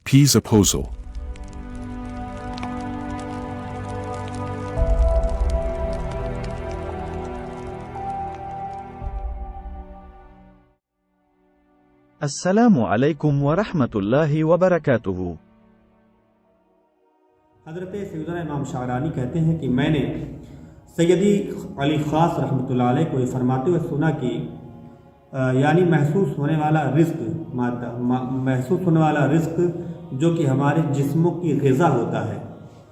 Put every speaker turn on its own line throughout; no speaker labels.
Peas Apostle.
السلام علیکم ورحمۃ اللہ وبرکاتہ۔
حضرت سیدنا امام شعرانی کہتے ہیں کہ میں نے سیدی علی خاص رحمۃ اللہ علیہ کو یہ فرماتے ہوئے سنا کہ یعنی محسوس ہونے والا رزق جو کہ ہمارے جسموں کی غذا ہوتا ہے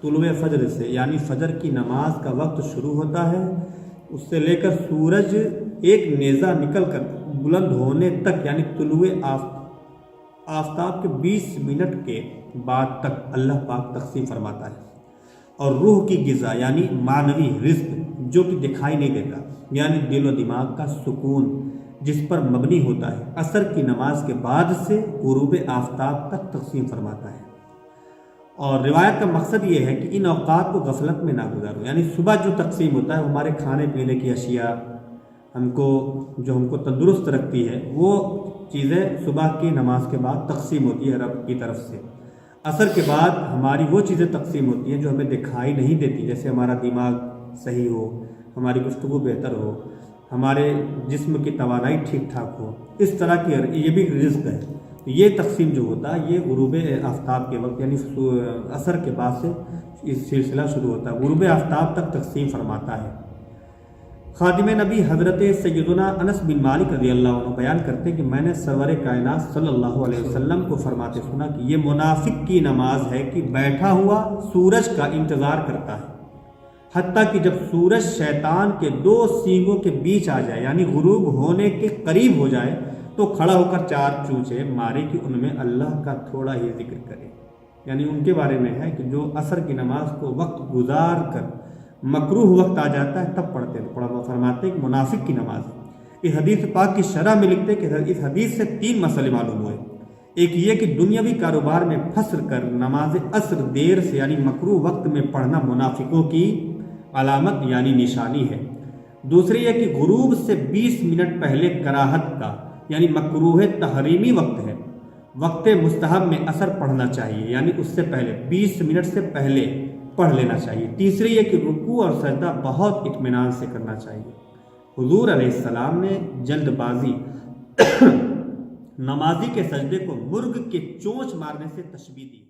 طلوع فجر سے، یعنی فجر کی نماز کا وقت شروع ہوتا ہے، اس سے لے کر سورج ایک نیزہ نکل کر بلند ہونے تک، یعنی طلوع آفتاب کے 20 منٹ کے بعد تک اللہ پاک تقسیم فرماتا ہے۔ اور روح کی غذا یعنی معنوی رزق جو کہ دکھائی نہیں دیتا، یعنی دل و دماغ کا سکون جس پر مبنی ہوتا ہے، عصر کی نماز کے بعد سے غروب آفتاب تک تقسیم فرماتا ہے۔ اور روایت کا مقصد یہ ہے کہ ان اوقات کو غفلت میں نہ گزارو، یعنی صبح جو تقسیم ہوتا ہے ہمارے کھانے پینے کی اشیاء ہم کو تندرست رکھتی ہے، وہ چیزیں صبح کی نماز کے بعد تقسیم ہوتی ہے رب کی طرف سے۔ عصر کے بعد ہماری وہ چیزیں تقسیم ہوتی ہیں جو ہمیں دکھائی نہیں دیتی، جیسے ہمارا دماغ صحیح ہو، ہماری گفتگو بہتر ہو، ہمارے جسم کی توانائی ٹھیک ٹھاک ہو، اس طرح کی یہ بھی رزق ہے۔ یہ تقسیم جو ہوتا ہے یہ غروب آفتاب کے وقت یعنی عصر کے بعد سے اس سلسلہ شروع ہوتا ہے، غروب آفتاب تک تقسیم فرماتا ہے۔ خادم نبی حضرت سیدنا انس بن مالک رضی اللہ عنہ بیان کرتے ہیں کہ میں نے سرور کائنات صلی اللہ علیہ وسلم کو فرماتے سنا کہ یہ منافق کی نماز ہے کہ بیٹھا ہوا سورج کا انتظار کرتا ہے، حتیٰ کہ جب سورج شیطان کے 2 سینگوں کے بیچ آ جائے، یعنی غروب ہونے کے قریب ہو جائے، تو کھڑا ہو کر 4 چونچے مارے کہ ان میں اللہ کا تھوڑا ہی ذکر کرے۔ یعنی ان کے بارے میں ہے کہ جو عصر کی نماز کو وقت گزار کر مکروہ وقت آ جاتا ہے تب پڑھتے ہیں، فرماتے ہیں کہ منافق کی نماز ہے۔ اس حدیث پاک کی شرح میں لکھتے کہ اس حدیث سے 3 مسئلے معلوم ہوئے۔ ایک یہ کہ دنیاوی کاروبار میں پھنس کر نماز عصر دیر سے یعنی مکروہ وقت میں پڑھنا منافقوں کی علامت یعنی نشانی ہے۔ دوسری یہ کہ غروب سے 20 منٹ پہلے کراہت کا یعنی مکروہ تحریمی وقت ہے، وقت مستحب میں عصر پڑھنا چاہیے، یعنی اس سے پہلے 20 منٹ سے پہلے پڑھ لینا چاہیے۔ تیسری یہ کہ رکوع اور سجدہ بہت اطمینان سے کرنا چاہیے۔ حضور علیہ السلام نے جلد بازی نمازی کے سجدے کو مرغ کے چونچ مارنے سے تشبیہ دی۔